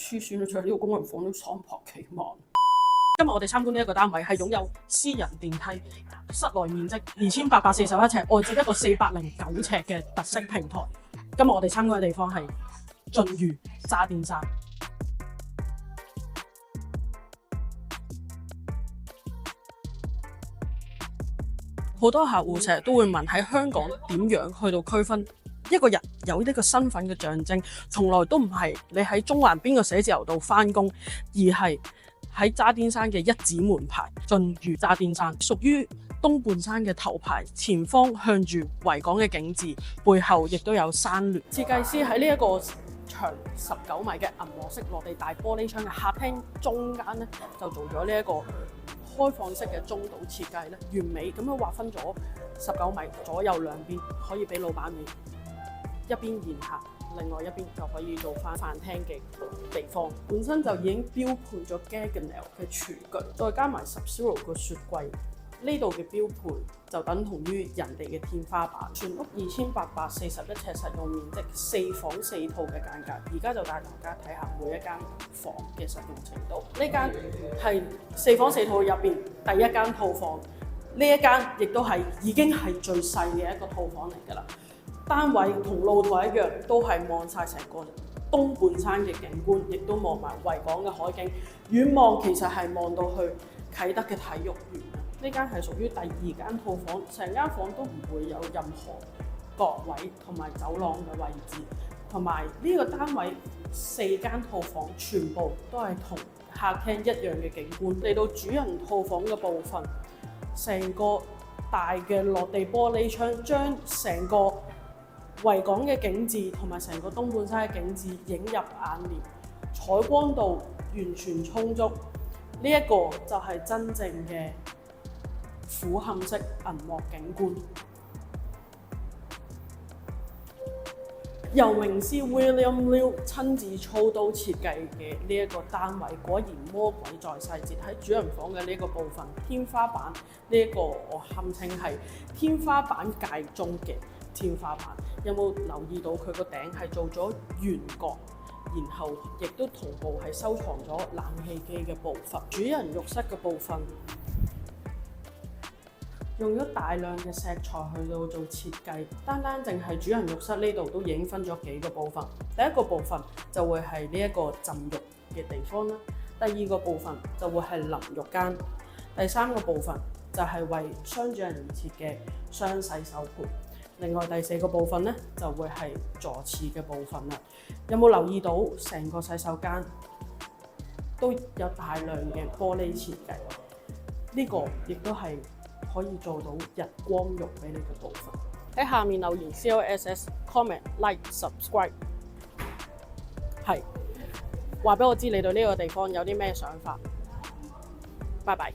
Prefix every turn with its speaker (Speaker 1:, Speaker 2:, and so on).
Speaker 1: 黐線啦！就係呢個工人房都300幾萬。今日我哋參觀呢一個單位係擁有私人電梯，室內面積2841尺，外接一個409尺嘅特色平台。今日我哋參觀嘅地方係晉渝渣甸山。好多客戶成日都會問喺香港點樣去到區分一個人有呢個身份嘅象徵，從來都唔係你喺中環邊個寫字樓度返工，而係喺渣甸山嘅一指門牌晉渝渣甸山，屬於東半山嘅頭牌，前方向住維港嘅景致，背後亦都有山巒。設計師喺呢一個長19米嘅銀幕式落地大玻璃窗嘅客廳中間咧，就做咗呢一個開放式嘅中島設計咧，完美咁樣劃分咗19米，左右兩邊可以俾老闆面一邊宴客，另外一邊就可以做翻飯廳嘅地方。本身就已經標配咗 Gaggenau 嘅廚具，再加埋 Sub-Zero 個雪櫃，呢度嘅標配就等同於人哋嘅天花板。全屋2841尺實用面積，4房4套嘅間隔。而家就帶大家睇下每一間房嘅實用程度。呢間係4房4套入邊第一間套房，呢一間亦都係已經係最細嘅一個套房嚟㗎啦。單位同露台一樣，都係望晒成個東半山嘅景觀，亦都望埋維港嘅海景。遠望其實係望到去啟德嘅體育園。呢間係屬於第2間套房，成間房都唔會有任何角位同埋走廊嘅位置，同埋呢個單位4間套房全部都係同客廳一樣嘅景觀。嚟到主人套房嘅部分，成個大嘅落地玻璃窗將成個維港嘅景致同埋成個東半山嘅景致映入眼簾，採光度完全充足。呢一個就係真正嘅俯瞰式銀幕景觀。由名師 William Liu 親自操刀設計嘅呢一個單位，果然魔鬼在細節。喺主人房嘅呢個部分，天花板呢一個我堪稱係天花板界中嘅天花板。有冇留意到佢個頂係做咗圓角，然後亦都同步係收藏咗冷氣機嘅部分。主人浴室嘅部分用咗大量嘅石材去到做設計，單淨係主人浴室呢度都已經分咗幾個部分。第一個部分就會係呢一個浸浴嘅地方啦，第2個部分就會係淋浴間，第3個部分就係為雙主人而設嘅雙洗手盆。另外第4個部分咧就會係坐廁嘅部分啦。有冇留意到成個洗手間都有大量嘅玻璃設計？呢個亦都係可以做到日光浴俾你嘅部分。喺下面留言 CLSS comment like subscribe， 係話俾我知你對呢個地方有啲咩想法。拜拜。